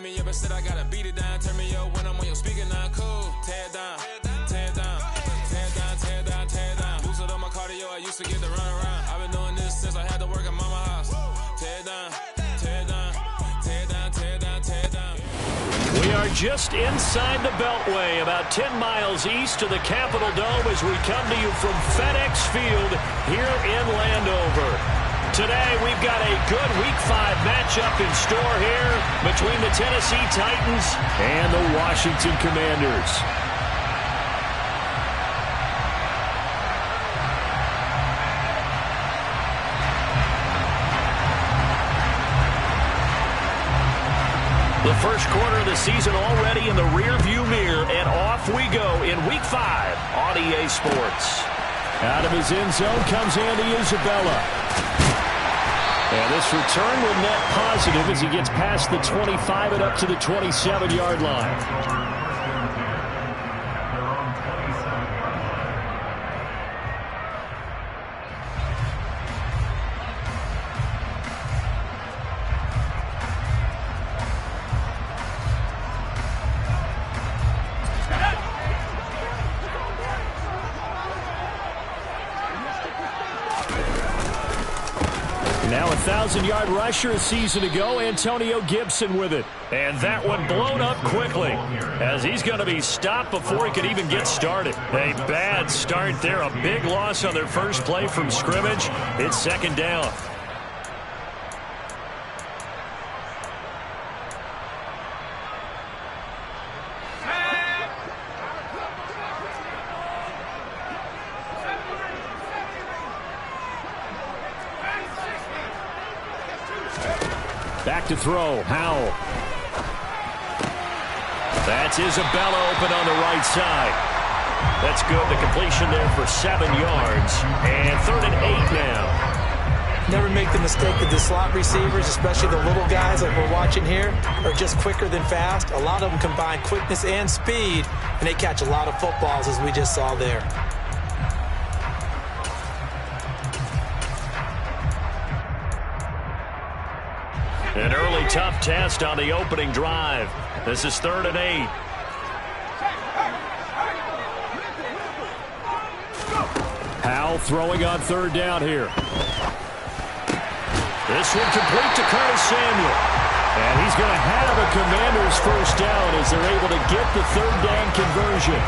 me up and said I gotta beat it down. Turn me up when I'm on your speaker now. Cool. Tear it down. Tear it down. Tear it down. Tear it down. Tear it down. Boosted up my cardio. I used to get to run around. I've been doing this since I had to work at mama house. Tear it down. Tear it down. Tear it down. Tear it down. Tear it down. We are just inside the Beltway, about 10 miles east of the Capitol Dome as we come to you from FedEx Field here in Landover. Today, we've got a good Week 5 matchup in store here between the Tennessee Titans and the Washington Commanders. The first quarter of the season already in the rearview mirror, and off we go in Week 5 on EA Sports. Out of his end zone comes Andy Isabella. And this return will net positive as he gets past the 25 and up to the 27-yard line. Now a 1,000-yard rusher a season ago, Antonio Gibson with it. And that one blown up quickly as he's going to be stopped before he could even get started. A bad start there, a big loss on their first play from scrimmage. It's second down. Back to throw, Howell. That's Isabella open on the right side. That's good. The completion there for 7 yards. And 3rd and 8 now. Never make the mistake that the slot receivers, especially the little guys like we're watching here, are just quicker than fast. A lot of them combine quickness and speed, and they catch a lot of footballs, as we just saw there. An early tough test on the opening drive. This is 3rd and 8. Howell throwing on 3rd down here. This one complete to Curtis Samuel. And he's going to have a Commander's first down as they're able to get the 3rd down conversion.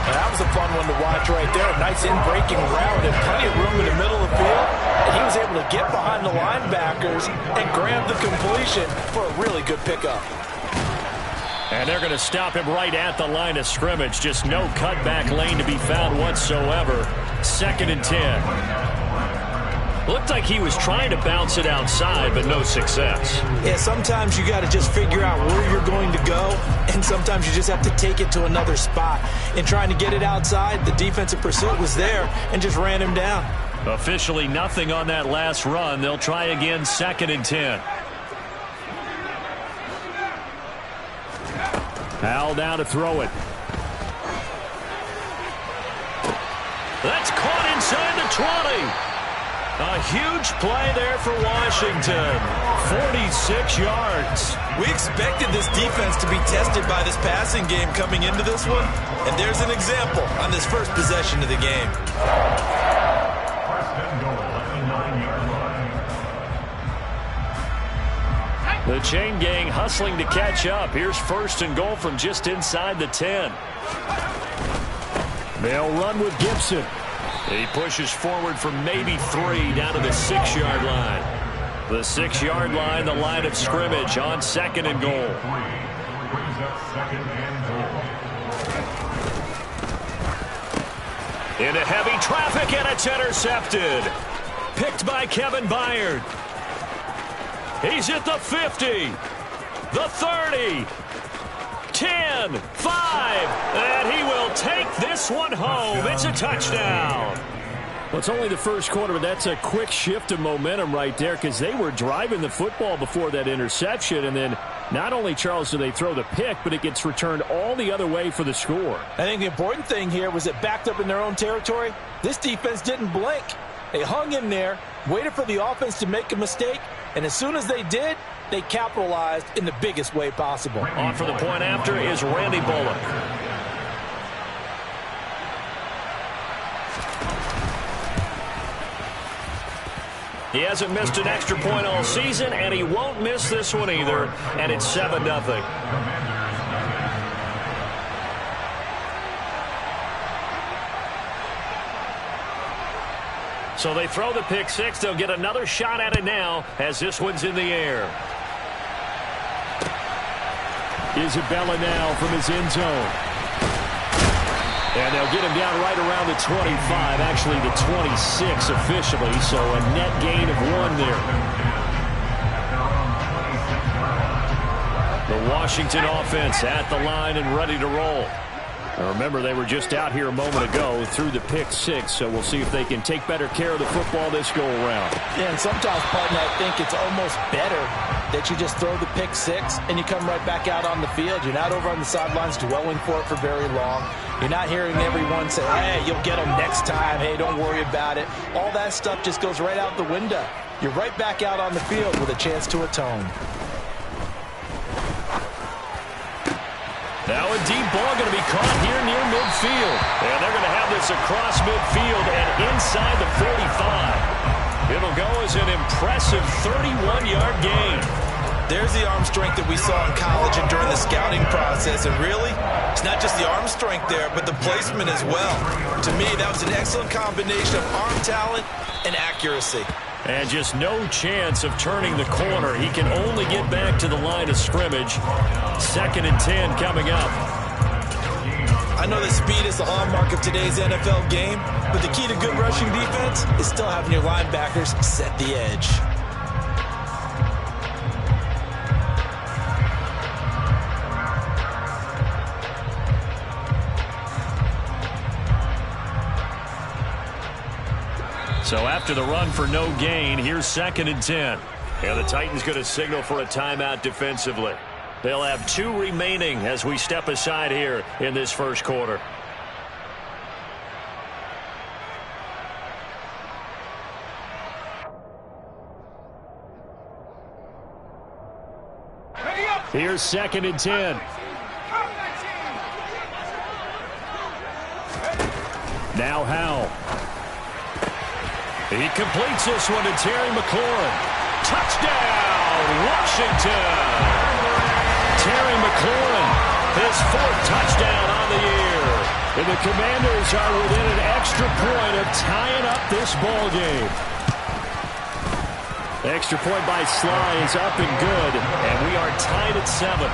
That was a fun one to watch right there. A nice in-breaking route and plenty of room in the middle of the field. And he was able to get behind the linebackers and grab the completion for a really good pickup. And they're going to stop him right at the line of scrimmage. Just no cutback lane to be found whatsoever. 2nd and 10. Looked like he was trying to bounce it outside, but no success. Yeah, sometimes you got to just figure out where you're going to go, and sometimes you just have to take it to another spot. In trying to get it outside, the defensive pursuit was there and just ran him down. Officially nothing on that last run. They'll try again, 2nd and 10. Howell down to throw it. That's caught inside the 20. A huge play there for Washington. 46 yards. We expected this defense to be tested by this passing game coming into this one. And there's an example on this first possession of the game. The chain gang hustling to catch up. Here's 1st and goal from just inside the 10. They'll run with Gibson. He pushes forward from maybe 3 down to the 6-yard line. The 6-yard line, the line of scrimmage on 2nd and goal. Into heavy traffic, and it's intercepted. Picked by Kevin Byard. He's at the 50, the 30, 10, 5, and he will take this one home. It's a touchdown. Well, it's only the first quarter, but that's a quick shift of momentum right there because they were driving the football before that interception, and then not only, Charles, do they throw the pick, but it gets returned all the other way for the score. I think the important thing here was it backed up in their own territory. This defense didn't blink. They hung in there, waited for the offense to make a mistake, and as soon as they did, they capitalized in the biggest way possible. On for the point after is Randy Bullock. He hasn't missed an extra point all season, and he won't miss this one either, and it's 7-0. So they throw the pick six. They'll get another shot at it now as this one's in the air. Isabella now from his end zone. And they'll get him down right around the 25, actually the 26 officially, so a net gain of 1 there. The Washington offense at the line and ready to roll. Now remember, they were just out here a moment ago through the pick six, so we'll see if they can take better care of the football this go-around. Yeah, and sometimes, partner, I think it's almost better that you just throw the pick six and you come right back out on the field. You're not over on the sidelines dwelling for it for very long. You're not hearing everyone say, hey, you'll get them next time. Hey, don't worry about it. All that stuff just goes right out the window. You're right back out on the field with a chance to atone. Now a deep ball going to be caught here near midfield. And they're going to have this across midfield and inside the 45. It'll go as an impressive 31-yard gain. There's the arm strength that we saw in college and during the scouting process. And really, it's not just the arm strength there, but the placement as well. To me, that was an excellent combination of arm talent and accuracy. And just no chance of turning the corner. He can only get back to the line of scrimmage. 2nd and 10 coming up. I know that speed is the hallmark of today's NFL game, but the key to good rushing defense is still having your linebackers set the edge. So after the run for no gain, here's 2nd and 10. And the Titans going to signal for a timeout defensively. They'll have 2 remaining as we step aside here in this first quarter. Here's 2nd and 10. Now Howell. He completes this one to Terry McLaurin. Touchdown, Washington! Terry McLaurin, his 4th touchdown on the year. And the Commanders are within an extra point of tying up this ball game. The extra point by Sly is up and good, and we are tied at 7.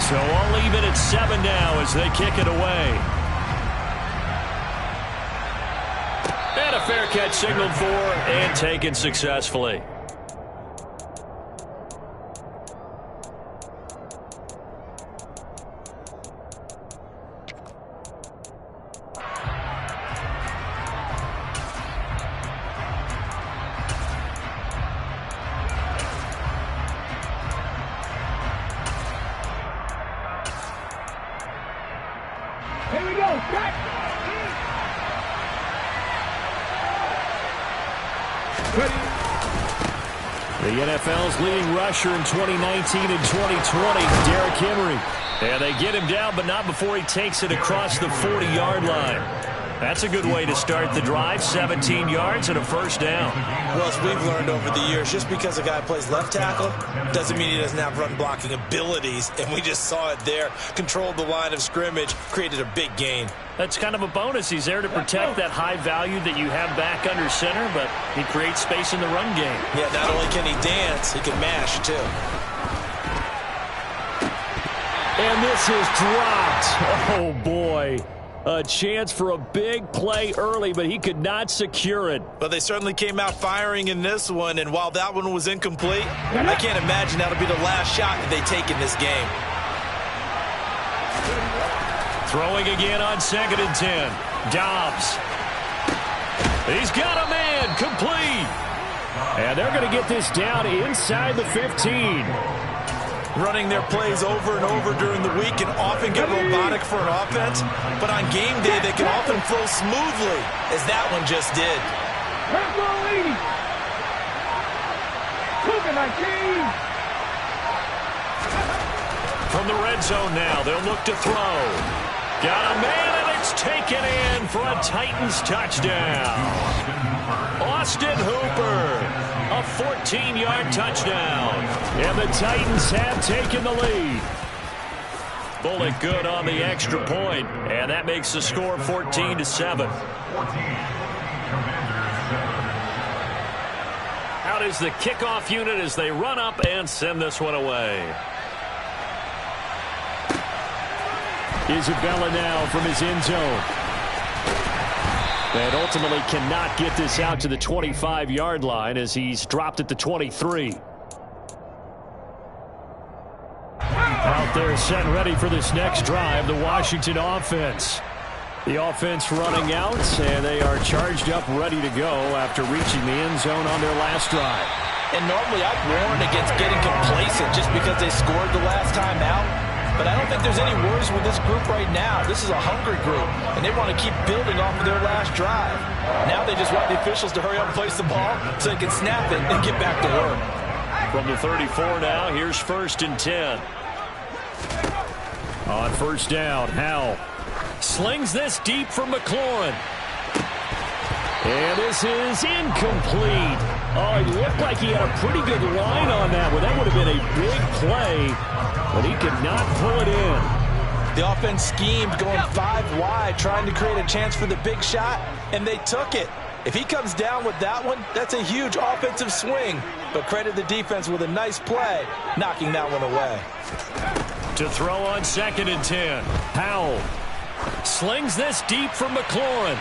So all even at 7 now as they kick it away. And a fair catch signaled for and taken successfully. The NFL's leading rusher in 2019 and 2020, Derrick Henry. And they get him down, but not before he takes it across the 40-yard line. That's a good way to start the drive, 17 yards and a first down. Well, as we've learned over the years, just because a guy plays left tackle doesn't mean he doesn't have run-blocking abilities, and we just saw it there. Controlled the line of scrimmage, created a big gain. That's kind of a bonus. He's there to protect that high value that you have back under center, but he creates space in the run game. Yeah, not only can he dance, he can mash, too. And this is dropped. Oh, boy. A chance for a big play early, but he could not secure it. But they certainly came out firing in this one, and while that one was incomplete, I can't imagine that'll be the last shot that they take in this game. Throwing again on 2nd and 10. Dobbs. He's got a man, complete. And they're going to get this down inside the 15. running their plays over and over during the week can often get robotic for an offense, but on game day they can often flow smoothly, as that one just did. From the red zone now, they'll look to throw. Got a man, and it's taken in for a Titans touchdown. Austin Hooper, a 14-yard touchdown. And the Titans have taken the lead. Bullock good on the extra point, and that makes the score 14-7. Out is the kickoff unit as they run up and send this one away. Isabella now from his end zone. And ultimately cannot get this out to the 25-yard line as he's dropped at the 23. Out there set and ready for this next drive, the Washington offense. The offense running out, and they are charged up, ready to go after reaching the end zone on their last drive. And normally I'd warn against getting complacent just because they scored the last time out. But I don't think there's any worries with this group right now. This is a hungry group, and they want to keep building off of their last drive. Now they just want the officials to hurry up and place the ball so they can snap it and get back to work. From the 34 now, here's 1st and 10. On first down, Howell slings this deep for McLaurin. And this is incomplete. Oh, it looked like he had a pretty good line on that one. That would have been a big play, but he could not pull it in. The offense schemed going 5 wide, trying to create a chance for the big shot, and they took it. If he comes down with that one, that's a huge offensive swing. But credit the defense with a nice play, knocking that one away. To throw on 2nd and 10, Howell slings this deep for McLaurin.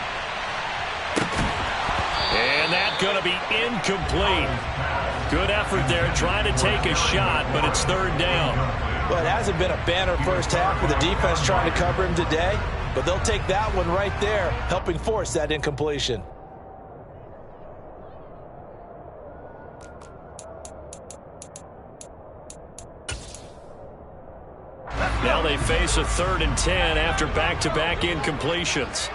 And that's going to be incomplete. Good effort there trying to take a shot, but it's 3rd down. Well, it hasn't been a banner first half with the defense trying to cover him today, but they'll take that one right there, helping force that incompletion. Now they face a 3rd and 10 after back-to-back incompletions.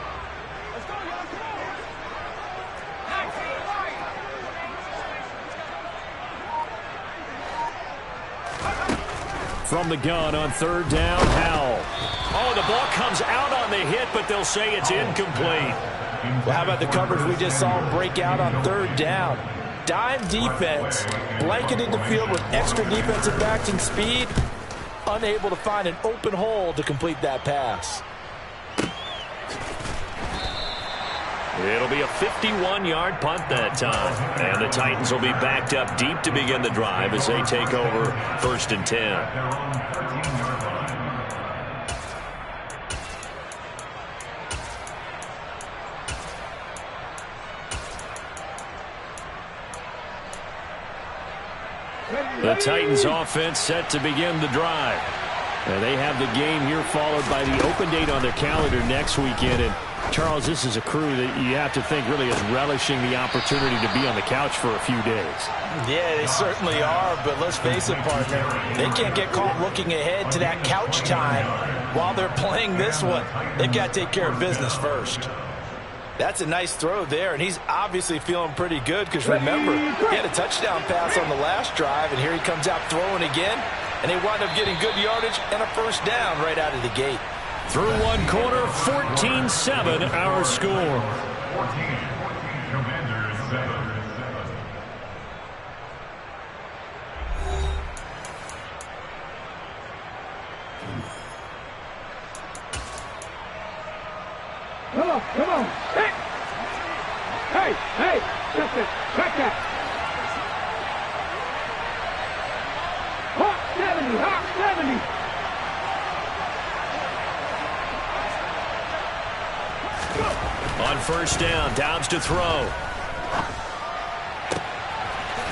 From the gun on 3rd down, Howell. Oh, the ball comes out on the hit, but they'll say it's incomplete. Well, how about the coverage we just saw him break out on 3rd down? Dime defense, blanketed the field with extra defensive backs and speed, unable to find an open hole to complete that pass. It'll be a 51-yard punt that time. And the Titans will be backed up deep to begin the drive as they take over 1st and 10. The Titans offense set to begin the drive. And they have the game here followed by the open date on their calendar next weekend. And Charles, this is a crew that you have to think really is relishing the opportunity to be on the couch for a few days. Yeah, they certainly are, but let's face it, partner, they can't get caught looking ahead to that couch time while they're playing this one. They've got to take care of business first. That's a nice throw there, and he's obviously feeling pretty good because, remember, he had a touchdown pass on the last drive, and here he comes out throwing again, and they wind up getting good yardage and a 1st down right out of the gate. Through one quarter, 14-7 our score. 14, Commanders 7. Come on. Hey, listen, check that. Hot 70. On 1st down, Downs to throw.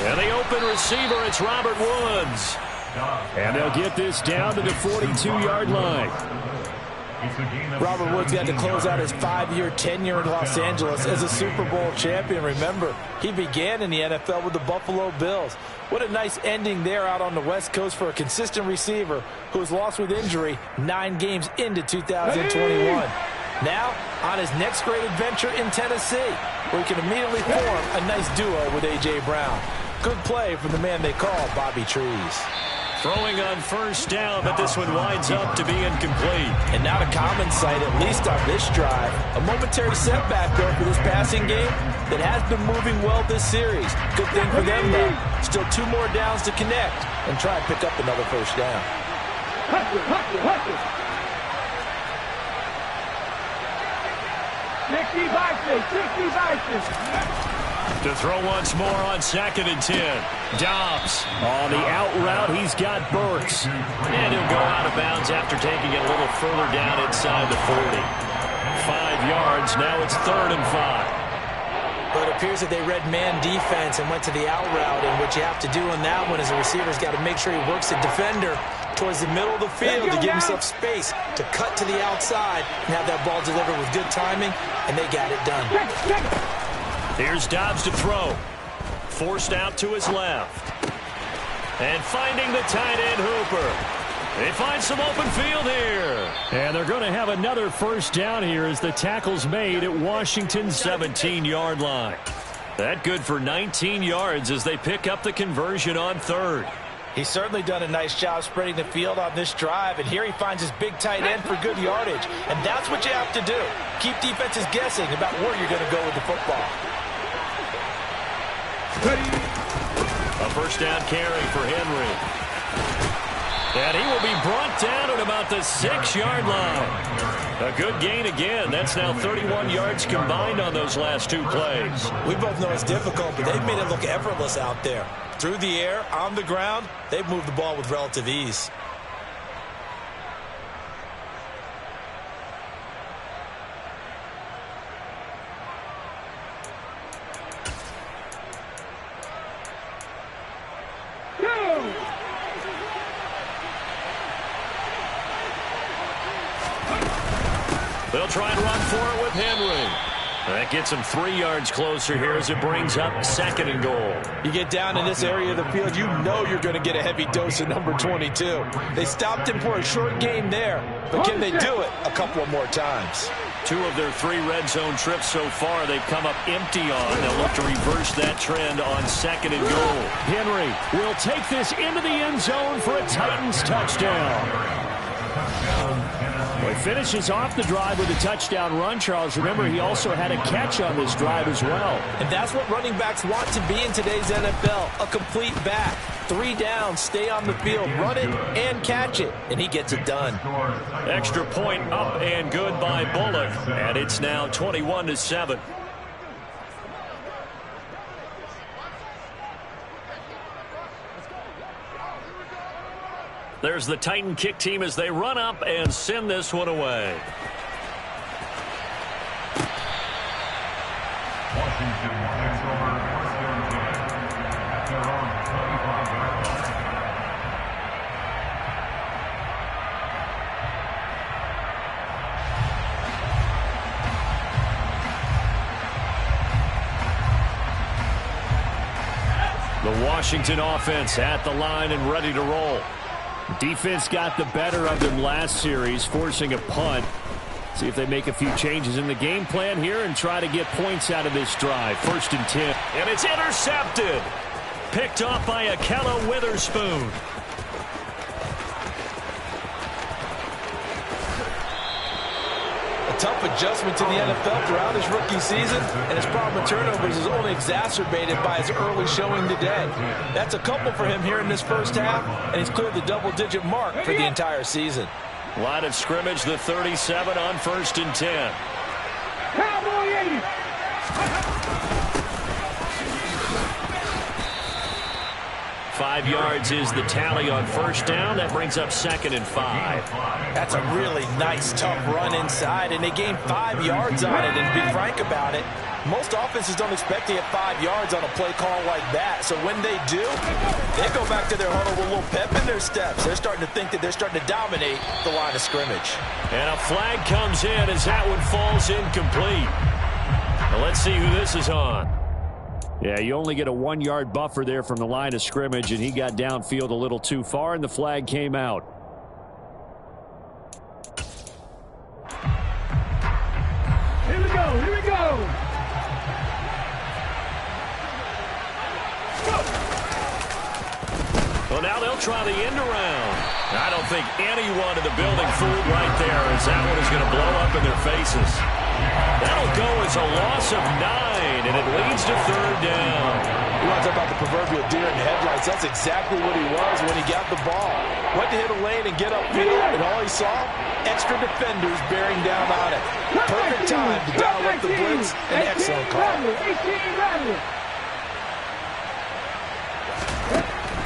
And the open receiver, it's Robert Woods. And they'll get this down to the 42-yard line. Robert Woods got to close out his 5-year tenure in Los Angeles as a Super Bowl champion. Remember, he began in the NFL with the Buffalo Bills. What a nice ending there out on the West Coast for a consistent receiver who was lost with injury 9 games into 2021. Now, on his next great adventure in Tennessee, where he can immediately form a nice duo with A.J. Brown. Good play from the man they call Bobby Trees. Throwing on first down, but this one winds up to be incomplete. And not a common sight, at least on this drive. A momentary setback, though, for this passing game that has been moving well this series. Good thing for them, though. Still 2 more downs to connect and try and pick up another first down. Hustle. 60 Vikings. To throw once more on 2nd and 10. Dobbs on the out route. He's got Burks. And he'll go out of bounds after taking it a little further down inside the 40. 5 yards. Now it's 3rd and 5. But it appears that they read man defense and went to the out route. And what you have to do on that one is the receiver's got to make sure he works the defender towards the middle of the field to give himself space to cut to the outside and have that ball delivered with good timing, and they got it done. Here's Dobbs to throw. Forced out to his left. And finding the tight end Hooper. They find some open field here. And they're going to have another first down here as the tackle's made at Washington's 17-yard line. That good for 19 yards as they pick up the conversion on 3rd. He's certainly done a nice job spreading the field on this drive, and here he finds his big tight end for good yardage. And that's what you have to do. Keep defenses guessing about where you're going to go with the football. A first down carry for Henry. And he will be brought down at about the 6-yard line. A good gain again. That's now 31 yards combined on those last 2 plays. We both know it's difficult, but they've made it look effortless out there. Through the air, on the ground, they've moved the ball with relative ease. They'll try and run for it with Henry. That gets him 3 yards closer here as it brings up 2nd and goal. You get down in this area of the field, you know you're going to get a heavy dose of number 22. They stopped him for a short gain there, but can they do it a couple of more times? 2 of their 3 red zone trips so far they've come up empty on. They'll look to reverse that trend on 2nd and goal. Henry will take this into the end zone for a Titans touchdown. Well, he finishes off the drive with a touchdown run, Charles. Remember, he also had a catch on this drive as well. And that's what running backs want to be in today's NFL, a complete back. 3 downs, stay on the field, run it, and catch it. And he gets it done. Extra point up and good by Bullock. And it's now 21-7. There's the Titan kick team as they run up and send this one away. Washington takes over first down at their own 25-yard line. The Washington offense at the line and ready to roll. Defense got the better of them last series, forcing a punt. See if they make a few changes in the game plan here and try to get points out of this drive. 1st and 10. And it's intercepted. Picked off by Akella Witherspoon. A tough adjustment to the NFL throughout his rookie season, and his problem with turnovers is only exacerbated by his early showing today. That's a couple for him here in this first half, and he's cleared the double-digit mark for the entire season. Line of scrimmage, the 37 on 1st and 10. Cowboy 80. 5 yards is the tally on 1st down. That brings up 2nd and 5. That's a really nice, tough run inside, and they gained 5 yards on it. And to be frank about it, Most offenses don't expect to get 5 yards on a play call like that. So when they do, they go back to their huddle with a little pep in their steps. They're starting to think that they're starting to dominate the line of scrimmage. And a flag comes in as that one falls incomplete. Now let's see who this is on. Yeah, you only get a 1-yard buffer there from the line of scrimmage, and he got downfield a little too far, and the flag came out. Here we go, here we go. Well, now they'll try the end around. I don't think anyone in the building fooled right there, as that one is going to blow up in their faces. That'll go as a loss of 9, and it leads to 3rd down. You want to talk about the proverbial deer in headlights? That's exactly what he was when he got the ball. Went to hit a lane and get upfield, and all he saw, extra defenders bearing down on it. Perfect time to dial up the blitz. An excellent call.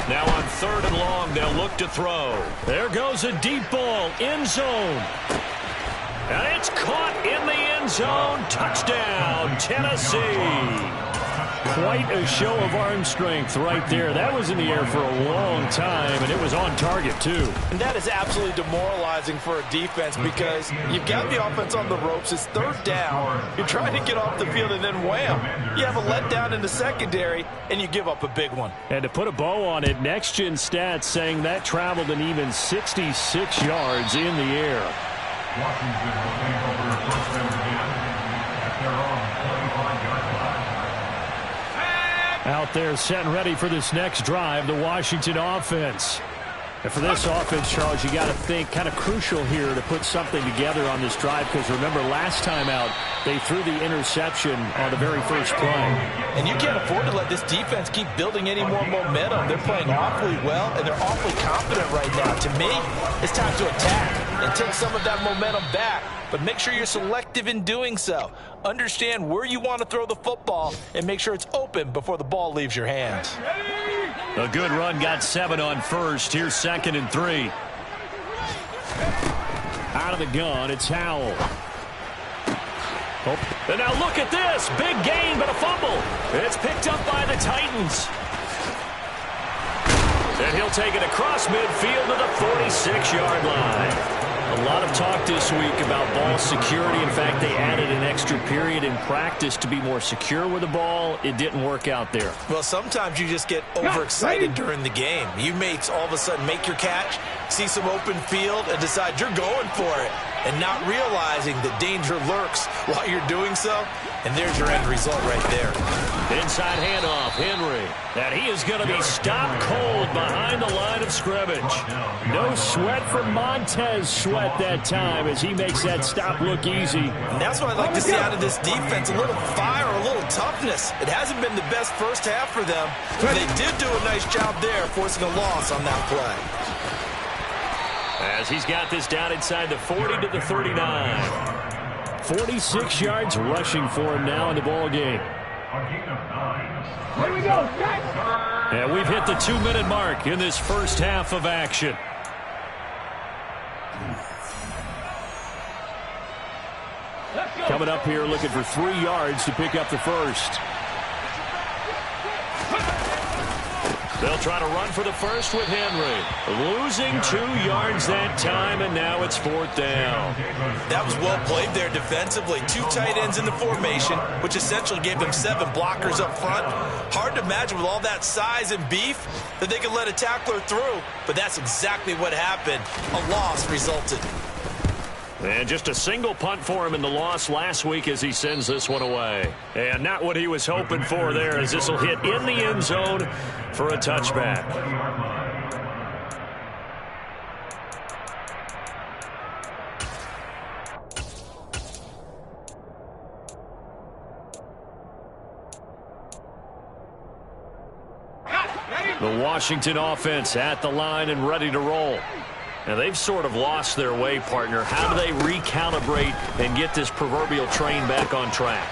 Now on 3rd and long, they'll look to throw. There goes a deep ball, end zone. And it's caught in the end zone. Touchdown, Tennessee. Quite a show of arm strength right there. That was in the air for a long time, and it was on target, too. And that is absolutely demoralizing for a defense because you've got the offense on the ropes. It's 3rd down. You're trying to get off the field, and then wham, you have a letdown in the secondary, and you give up a big one. And to put a bow on it, Next Gen Stats saying that traveled an even 66 yards in the air. Washington will take over first down again at their own 25-yard line. Out there set and ready for this next drive, the Washington offense. And for this offense, Charles, you got to think kind of crucial here to put something together on this drive because remember last time out, they threw the interception on the very first play. And you can't afford to let this defense keep building any more momentum. They're playing awfully well, and they're awfully confident right now. To me, it's time to attack and take some of that momentum back. But make sure you're selective in doing so. Understand where you want to throw the football and make sure it's open before the ball leaves your hands. A good run got 7 on first. Here's 2nd and 3. Out of the gun, it's Howell. Oh, and now look at this. Big gain, but a fumble. It's picked up by the Titans. And he'll take it across midfield to the 46-yard line. A lot of talk this week about ball security. In fact, they added an extra period in practice to be more secure with the ball. It didn't work out there. Well, sometimes you just get overexcited during the game. You may all of a sudden make your catch, see some open field, and decide you're going for it, and not realizing that danger lurks while you're doing so. And there's your end result right there. Inside handoff, Henry. And he is going to be stopped cold behind the line of scrimmage. No sweat for Montez Sweat that time as he makes that stop look easy. And that's what I'd like to see out of this defense, a little fire, a little toughness. It hasn't been the best first half for them, but they did do a nice job there forcing a loss on that play. As he's got this down inside the 40 to the 39. 46 yards rushing for him now in the ball game. Here we go, And we've hit the 2-minute mark in this first half of action. Coming up here looking for 3 yards to pick up the first. They'll try to run for the first with Henry. Losing 2 yards that time, and now it's 4th down. That was well played there defensively. 2 tight ends in the formation, which essentially gave them 7 blockers up front. Hard to imagine with all that size and beef that they could let a tackler through, but that's exactly what happened. A loss resulted. And just a single punt for him in the loss last week as he sends this one away. And not what he was hoping for there as this will hit in the end zone for a touchback. The Washington offense at the line and ready to roll. Now, they've sort of lost their way, partner. How do they recalibrate and get this proverbial train back on track?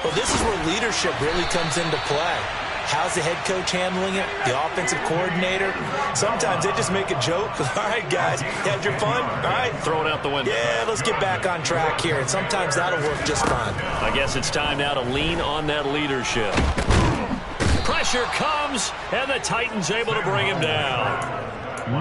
Well, this is where leadership really comes into play. How's the head coach handling it? The offensive coordinator? Sometimes they just make a joke. All right, guys, you had your fun? All right. Throw it out the window. Yeah, let's get back on track here. And sometimes that'll work just fine. I guess it's time now to lean on that leadership. Pressure comes, and the Titans able to bring him down.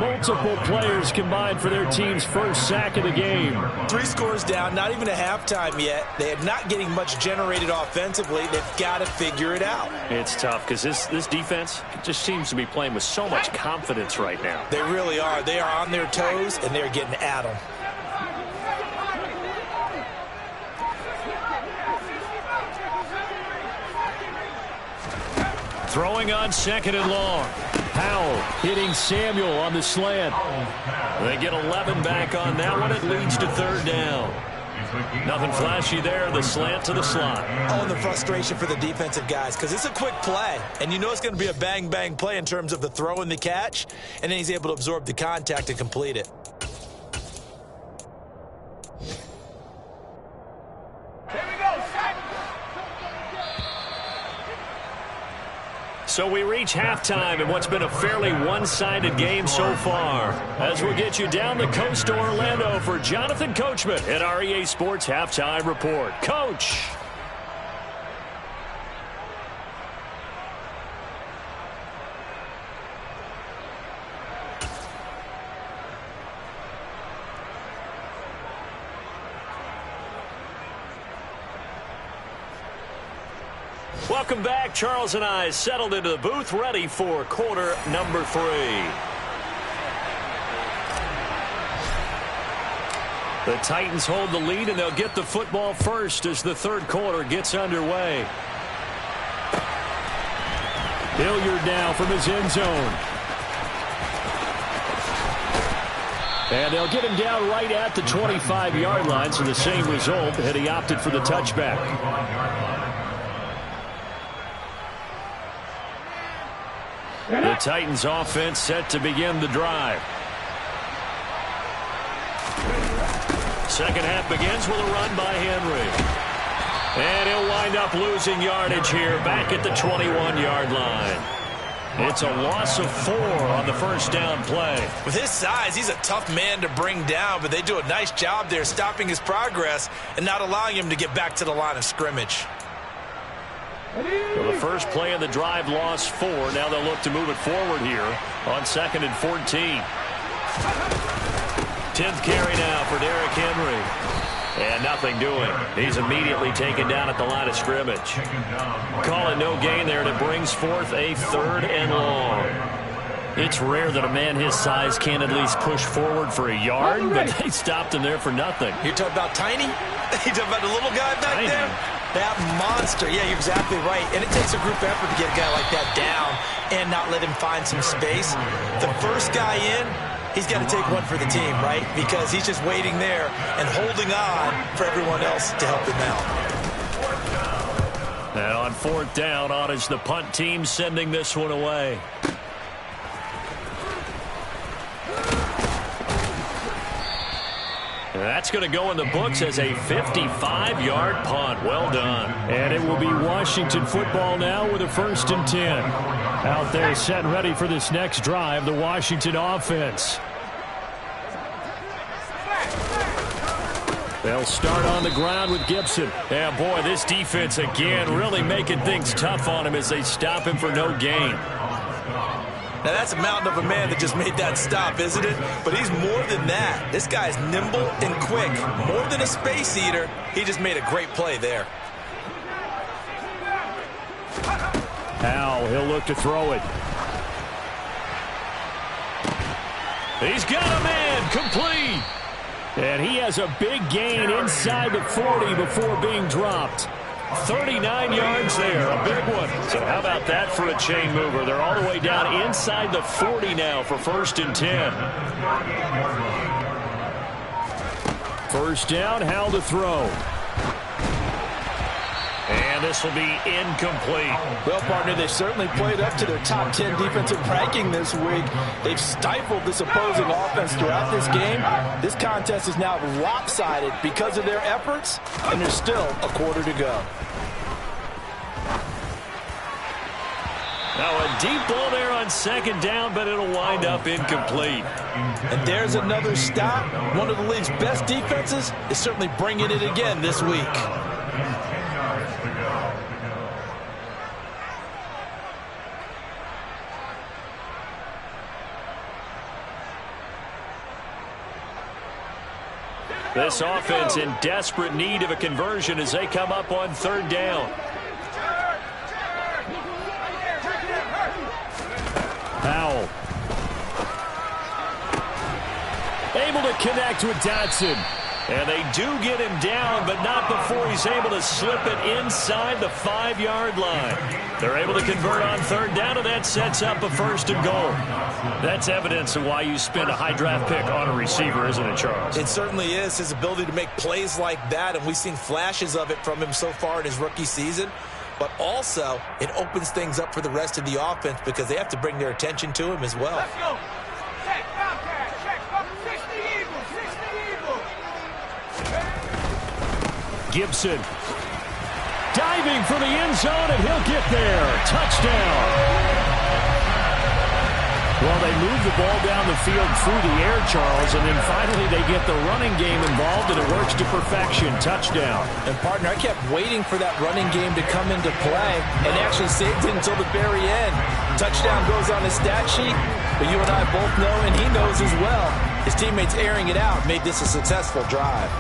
Multiple players combined for their team's first sack of the game. 3 scores down, not even a halftime yet. They are not getting much generated offensively. They've got to figure it out. It's tough because this defense just seems to be playing with so much confidence right now. They really are. They are on their toes, and they're getting at them. Throwing on 2nd and long. Powell hitting Samuel on the slant. They get 11 back on that one. It leads to 3rd down. Nothing flashy there. The slant to the slot. Oh, and the frustration for the defensive guys because it's a quick play. And you know it's going to be a bang-bang play in terms of the throw and the catch. And then he's able to absorb the contact and complete it. So we reach halftime in what's been a fairly one-sided game so far. As we'll get you down the coast to Orlando for Jonathan Coachman at our EA Sports Halftime Report. Coach. Welcome back. Charles and I settled into the booth, ready for quarter number 3. The Titans hold the lead, and they'll get the football first as the 3rd quarter gets underway. Hilliard now from his end zone. And they'll get him down right at the 25-yard line, so the same result, and he opted for the touchback. The Titans offense set to begin the drive. Second half begins with a run by Henry. And he'll wind up losing yardage here back at the 21-yard line. It's a loss of 4 on the first down play. With his size, he's a tough man to bring down, but they do a nice job there stopping his progress and not allowing him to get back to the line of scrimmage. Well, the first play of the drive lost 4. Now they'll look to move it forward here on 2nd and 14. 10th carry now for Derrick Henry. And nothing doing. He's immediately taken down at the line of scrimmage. Calling no gain there, and it brings forth a 3rd and long. It's rare that a man his size can at least push forward for a yard, but they stopped him there for nothing. You're talking about Tiny? You're talking about the little guy back Tiny. there? That monster. Yeah, you're exactly right. And it takes a group effort to get a guy like that down and not let him find some space. The first guy in, he's got to take one for the team, right? Because he's just waiting there and holding on for everyone else to help him out. And on 4th down, on is the punt team sending this one away. That's going to go in the books as a 55-yard punt. Well done. And it will be Washington football now with a 1st and 10. Out there set and ready for this next drive, the Washington offense. They'll start on the ground with Gibson. Yeah, boy, this defense again really making things tough on him as they stop him for no gain. Now, that's a mountain of a man that just made that stop, isn't it? But he's more than that. This guy's nimble and quick. More than a space eater. He just made a great play there. Powell, he'll look to throw it. He's got a man, complete. And he has a big gain inside the 40 before being dropped. 39 yards there, a big one. So how about that for a chain mover? They're all the way down inside the 40 now for 1st and 10. 1st down, Howell to throw. And this will be incomplete. Well, partner, they certainly played up to their top 10 defensive ranking this week. They've stifled this opposing offense throughout this game. This contest is now lopsided because of their efforts, and there's still a quarter to go. Now a deep ball there on second down, but it'll wind up incomplete. And there's another stop. One of the league's best defenses is certainly bringing it again this week. 10 yards to go. This offense in desperate need of a conversion as they come up on third down. Powell. Able to connect with Dotson. And they do get him down, but not before he's able to slip it inside the 5-yard line. They're able to convert on third down, and that sets up a 1st and goal. That's evidence of why you spend a high draft pick on a receiver, isn't it, Charles? It certainly is, his ability to make plays like that, and we've seen flashes of it from him so far in his rookie season. But also, it opens things up for the rest of the offense because they have to bring their attention to him as well. Let's go. Check, check. 60 Eagles, 60 Eagles. Gibson diving for the end zone, and he'll get there. Touchdown. Well, they move the ball down the field through the air, Charles, and then finally they get the running game involved, and it works to perfection. Touchdown. And, partner, I kept waiting for that running game to come into play and actually saved it until the very end. Touchdown goes on his stat sheet, but you and I both know, and he knows as well, his teammates airing it out made this a successful drive.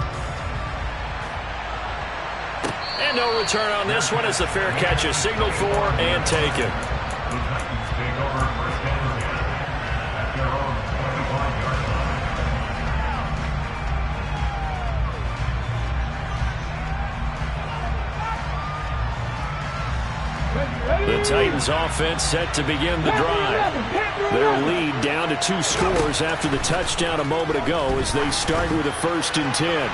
And no return on this one as the fair catch is signaled for and taken. The Titans take over 1st and 10 at their own 25-yard line. The Titans offense set to begin the drive. Their lead down to 2 scores after the touchdown a moment ago as they start with a 1st and 10.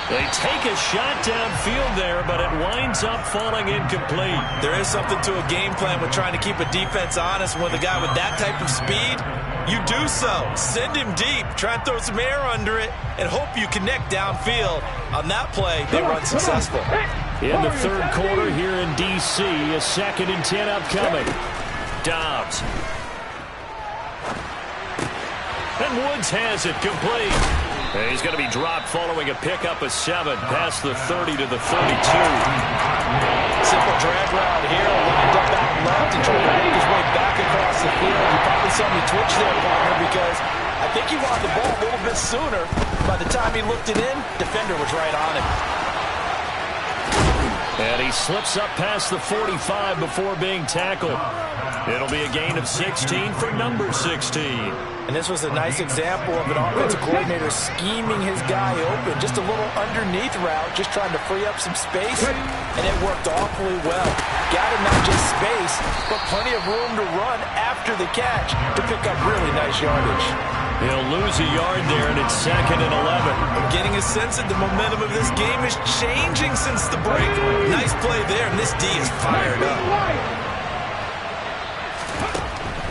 They take a shot downfield there, but it winds up falling incomplete. There is something to a game plan with trying to keep a defense honest. With a guy with that type of speed, you do so. Send him deep, try and throw some air under it, and hope you connect downfield. On that play, they run successful. In the 3rd quarter here in D.C., a 2nd and 10 upcoming. Dobbs. And Woods has it complete. And he's going to be dropped following a pickup of 7 past the 30 to the 32. Simple drag route here. Lined up out left and trying to make his way back across the field. You probably saw me twitch there, partner, because I think he wanted the ball a little bit sooner. By the time he looked it in, defender was right on him. And he slips up past the 45 before being tackled. It'll be a gain of 16 for number 16. And this was a nice example of an offensive coordinator scheming his guy open. Just a little underneath route, just trying to free up some space, and it worked awfully well. Got him not just space, but plenty of room to run after the catch to pick up really nice yardage. He'll lose a yard there, and it's 2nd and 11. I'm getting a sense that the momentum of this game is changing since the break. Nice play there, and this D is fired up.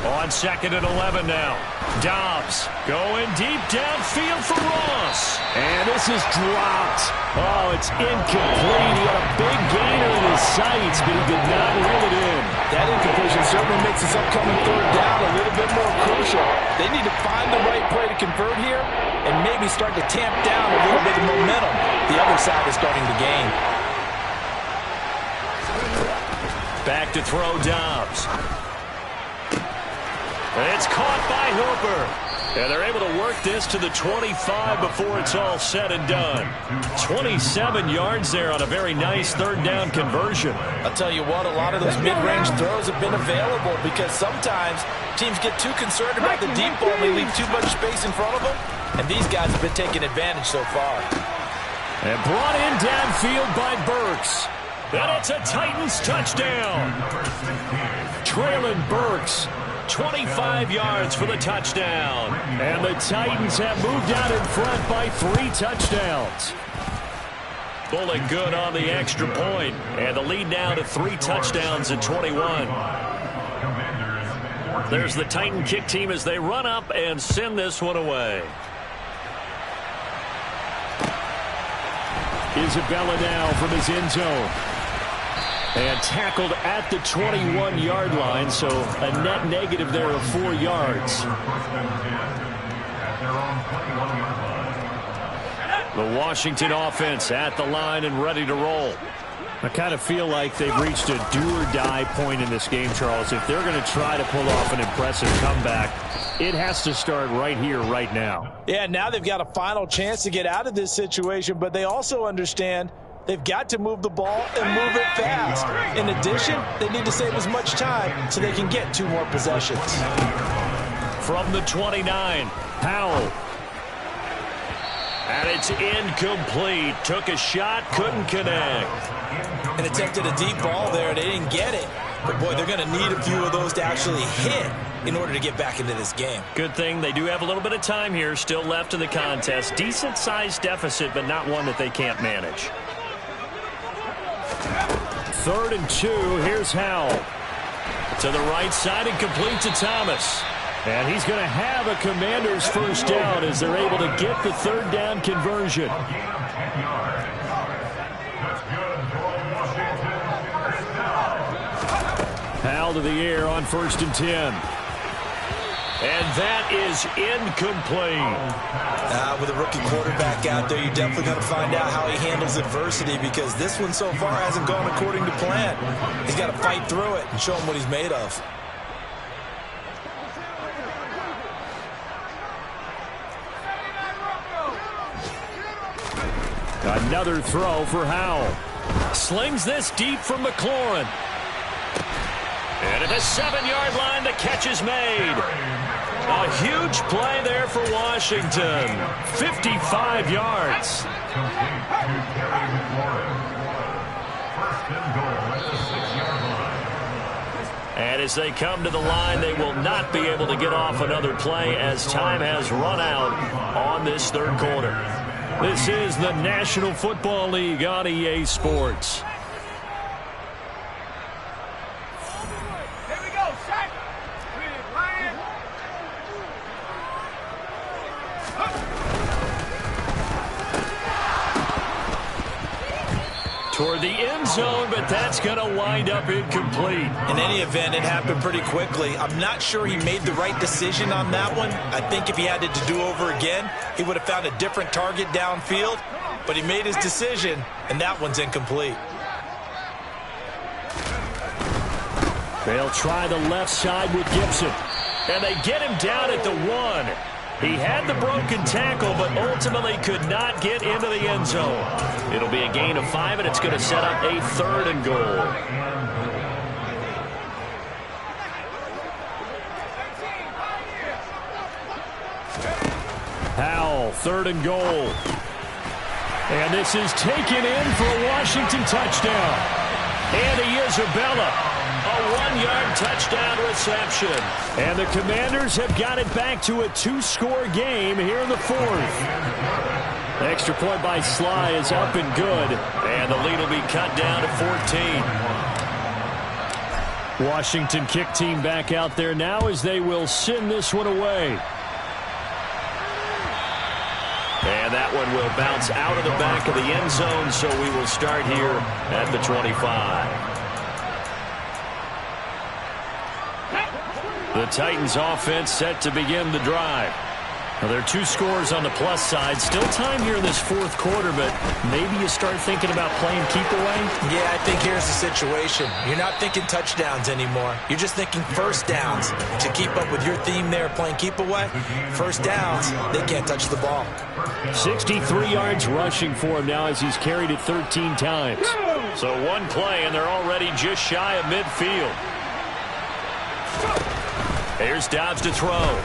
On 2nd and 11 now. Dobbs going deep downfield for Ross. And this is dropped. Oh, it's incomplete. He had a big gainer in his sights, but he did not reel it in. That incompletion certainly makes this upcoming 3rd down a little bit more crucial. They need to find the right play to convert here and maybe start to tamp down a little bit of momentum. The other side is starting to gain. Back to throw Dobbs. It's caught by Hooper. And they're able to work this to the 25 before it's all said and done. 27 yards there on a very nice 3rd down conversion. I'll tell you what, a lot of those mid-range throws have been available because sometimes teams get too concerned about the deep ball and they leave too much space in front of them. And these guys have been taking advantage so far. And brought in downfield by Burks. And it's a Titans touchdown. Traylon Burks. 25 yards for the touchdown. And the Titans have moved out in front by 3 touchdowns. Pulling good on the extra point. And the lead now to 3 touchdowns at 21. There's the Titan kick team as they run up and send this one away. Isabella now from his end zone. And tackled at the 21-yard line, so a net negative there of 4 yards. The Washington offense at the line and ready to roll. I kind of feel like they've reached a do-or-die point in this game, Charles. If they're going to try to pull off an impressive comeback, it has to start right here, right now. Yeah, now they've got a final chance to get out of this situation, but they also understand they've got to move the ball and move it fast. In addition, they need to save as much time so they can get 2 more possessions. From the 29, Powell. And it's incomplete. Took a shot, couldn't connect. And attempted a deep ball there. They didn't get it. But, boy, they're going to need a few of those to actually hit in order to get back into this game. Good thing they do have a little bit of time here still left in the contest. Decent-sized deficit, but not one that they can't manage. 3rd and 2. Here's Howell. To the right side and complete to Thomas. And he's going to have a Commanders first down as they're able to get the 3rd down conversion. Powell to the air on 1st and 10. And that is incomplete. With a rookie quarterback out there, you're definitely going to find out how he handles adversity, because this one so far hasn't gone according to plan. He's got to fight through it and show him what he's made of. Another throw for Howell. Slings this deep from McLaurin. And at the 7-yard line, the catch is made. A huge play there for Washington. 55 yards. And as they come to the line, they will not be able to get off another play as time has run out on this 3rd quarter. This is the National Football League on EA Sports. Here we go, set. Ryan. Toward the end zone, but that's going to wind up incomplete. In any event, it happened pretty quickly. I'm not sure he made the right decision on that one. I think if he had it to do over again, he would have found a different target downfield. But he made his decision, and that one's incomplete. They'll try the left side with Gibson. And they get him down at the 1. He had the broken tackle, but ultimately could not get into the end zone. It'll be a gain of 5, and it's going to set up a 3rd and goal. Howell, 3rd and goal. And this is taken in for a Washington touchdown. Andy Isabella. A 1-yard touchdown reception. And the Commanders have got it back to a 2-score game here in the 4th. The extra point by Sly is up and good. And the lead will be cut down to 14. Washington kick team back out there now as they will send this one away. And that one will bounce out of the back of the end zone, so we will start here at the 25. The Titans offense set to begin the drive. Now, there are 2 scores on the plus side. Still time here in this 4th quarter, but maybe you start thinking about playing keep away? Yeah, I think here's the situation. You're not thinking touchdowns anymore. You're just thinking first downs. To keep up with your theme there, playing keep away, first downs, they can't touch the ball. 63 yards rushing for him now as he's carried it 13 times. So 1 play, and they're already just shy of midfield. Here's Dobbs to throw.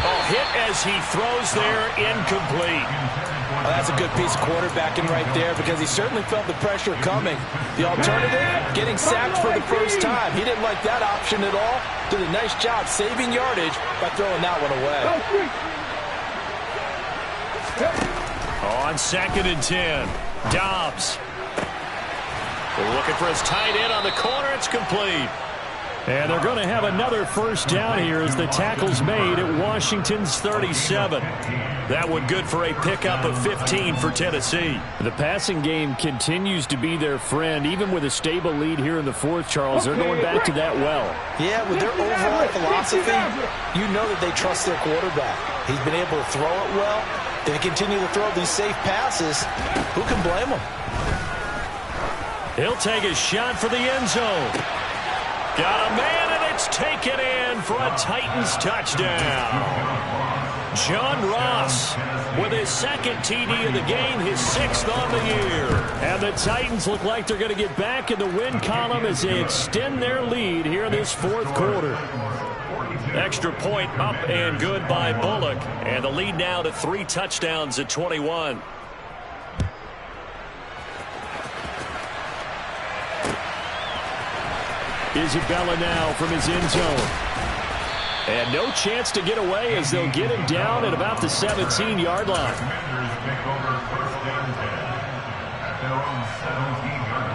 Oh, hit as he throws there, incomplete. Well, that's a good piece of quarterbacking right there, because he certainly felt the pressure coming. The alternative, getting sacked for the first time. He didn't like that option at all. Did a nice job saving yardage by throwing that one away. On 2nd and 10, Dobbs. They're looking for his tight end on the corner. It's complete. And they're going to have another first down here as the tackle's made at Washington's 37. That one good for a pickup of 15 for Tennessee. The passing game continues to be their friend. Even with a stable lead here in the fourth, Charles, they're going back to that well. Yeah, with their overall philosophy, you know that they trust their quarterback. He's been able to throw it well. If they continue to throw these safe passes, who can blame them? He'll take a shot for the end zone. Got a man, and it's taken in for a Titans touchdown. John Ross with his second TD of the game, his sixth on the year. And the Titans look like they're going to get back in the win column as they extend their lead here in this fourth quarter. Extra point up and good by Bullock. And the lead now to 3 touchdowns at 21. Isabella now from his end zone. And no chance to get away as they'll get him down at about the 17-yard line. Commanders take over first down 10 at their own 17-yard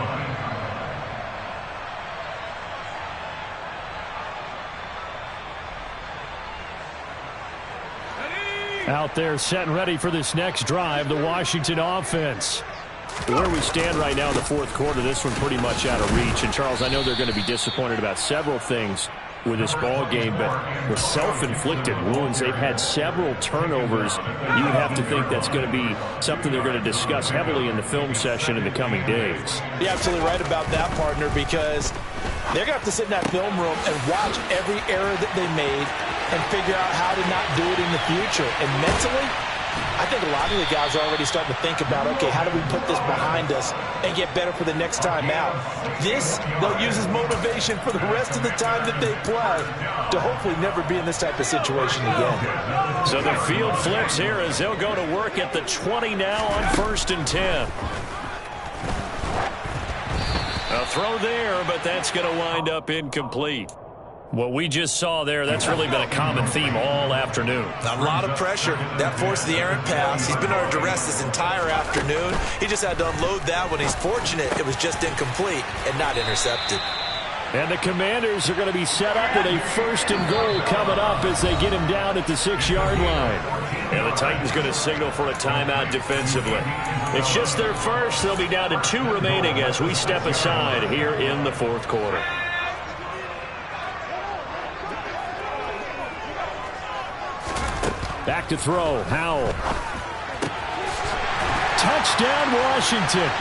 line. Out there set and ready for this next drive, the Washington offense. Where we stand right now in the fourth quarter, this one pretty much out of reach. And, Charles, I know they're going to be disappointed about several things with this ball game, but the self-inflicted wounds, they've had several turnovers. You have to think that's going to be something they're going to discuss heavily in the film session in the coming days. You're absolutely right about that, partner, because they're going to have to sit in that film room and watch every error that they made and figure out how to not do it in the future. And mentally, I think a lot of the guys are already starting to think about, okay, how do we put this behind us and get better for the next time out? This, they'll use as motivation for the rest of the time that they play to hopefully never be in this type of situation again. So the field flips here as they'll go to work at the 20 now on 1st and 10. A throw there, but that's going to wind up incomplete. What we just saw there, that's really been a common theme all afternoon. A lot of pressure. That forced the errant pass. He's been under duress this entire afternoon. He just had to unload that one. He's fortunate it was just incomplete and not intercepted. And the Commanders are going to be set up with a 1st and goal coming up as they get him down at the 6-yard line. And the Titans going to signal for a timeout defensively. It's just their first. They'll be down to 2 remaining as we step aside here in the fourth quarter. Back to throw. Howell. Touchdown, Washington.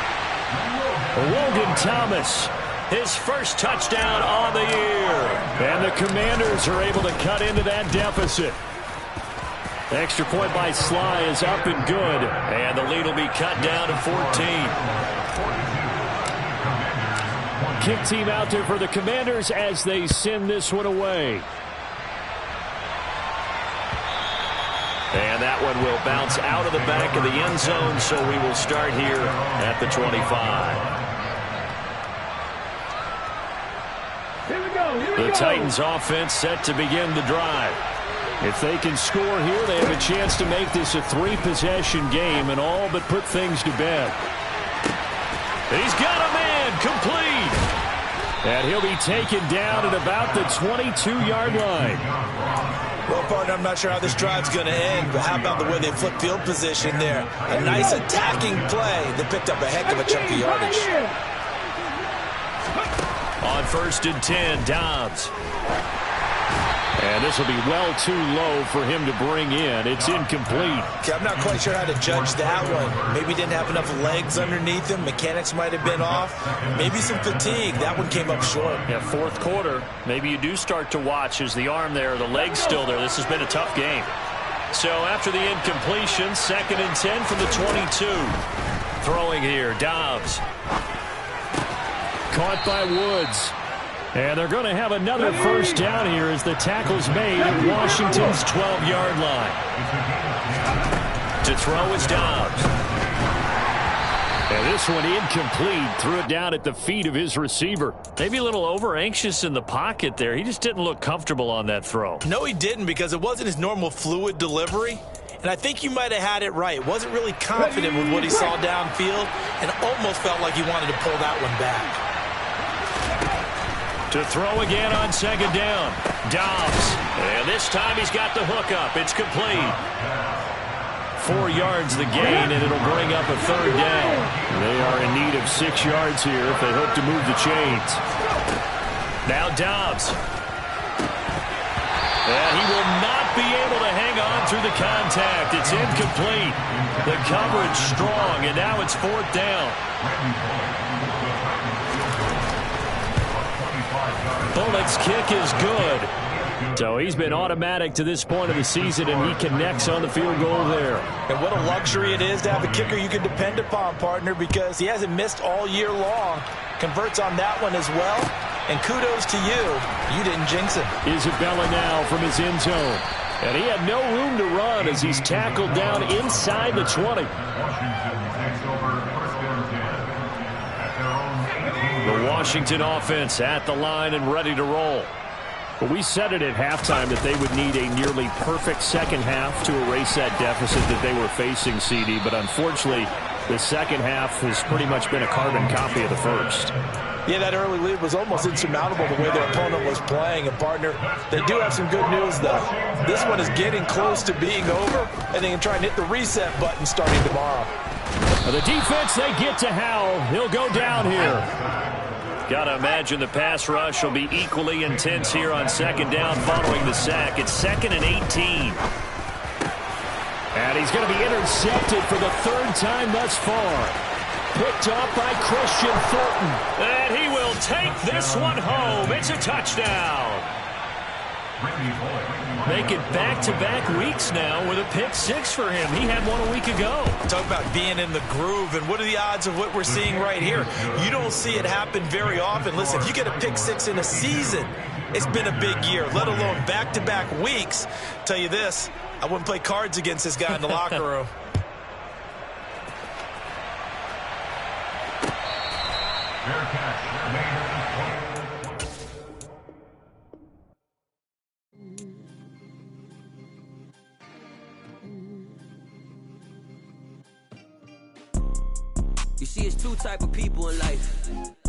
Logan Thomas, his first touchdown on the year. And the Commanders are able to cut into that deficit. Extra point by Sly is up and good. And the lead will be cut down to 14. Kick team out there for the Commanders as they send this one away. And that one will bounce out of the back of the end zone, so we will start here at the 25. The Titans offense set to begin the drive. If they can score here, they have a chance to make this a 3-possession game and all but put things to bed. He's got a man complete. And he'll be taken down at about the 22-yard line. Well, partner, I'm not sure how this drive's going to end, but how about the way they flip field position there? A nice attacking play that picked up a heck of a chunk of yardage. On 1st and 10, Dobbs. And this will be well too low for him to bring in. It's incomplete. Okay, I'm not quite sure how to judge that one. Maybe he didn't have enough legs underneath him. Mechanics might have been off. Maybe some fatigue. That one came up short. Yeah, fourth quarter. Maybe you do start to watch as the arm there, the leg's still there. This has been a tough game. So after the incompletion, 2nd and 10 from the 22. Throwing here, Dobbs. Caught by Woods. And they're going to have another first down here as the tackle's made at Washington's 12-yard line. To throw is Dobbs. And this one incomplete. Threw it down at the feet of his receiver. Maybe a little over-anxious in the pocket there. He just didn't look comfortable on that throw. No, he didn't, because it wasn't his normal fluid delivery. And I think you might have had it right. Wasn't really confident with what he saw downfield and almost felt like he wanted to pull that one back. To throw again on second down. Dobbs. And this time he's got the hookup. It's complete. 4 yards the gain, and it'll bring up a third down. They are in need of 6 yards here if they hope to move the chains. Now Dobbs. And he will not be able to hang on through the contact. It's incomplete. The coverage strong, and now it's 4th down. Bullock's kick is good. So he's been automatic to this point of the season, and he connects on the field goal there. And what a luxury it is to have a kicker you can depend upon, partner, because he hasn't missed all year long. Converts on that one as well. And kudos to you. You didn't jinx him. Isabella now from his end zone. And he had no room to run as he's tackled down inside the 20. The Washington offense at the line and ready to roll. Well, we said it at halftime that they would need a nearly perfect second half to erase that deficit that they were facing, CD. But unfortunately, the second half has pretty much been a carbon copy of the first. Yeah, that early lead was almost insurmountable the way their opponent was playing. And, partner, they do have some good news, though. This one is getting close to being over, and they can try and hit the reset button starting tomorrow. The defense, they get to Howell. He'll go down here. Got to imagine the pass rush will be equally intense here on second down following the sack. It's 2nd and 18. And he's going to be intercepted for the 3rd time thus far. Picked up by Christian Fulton. And he will take this one home. It's a touchdown. Making back-to-back weeks now with a pick 6 for him. He had one a week ago. Talk about being in the groove, and what are the odds of what we're seeing right here? You don't see it happen very often. Listen, if you get a pick 6 in a season, it's been a big year, let alone back-to-back weeks. Tell you this, I wouldn't play cards against this guy in the locker room. You see, it's 2 type of people in life.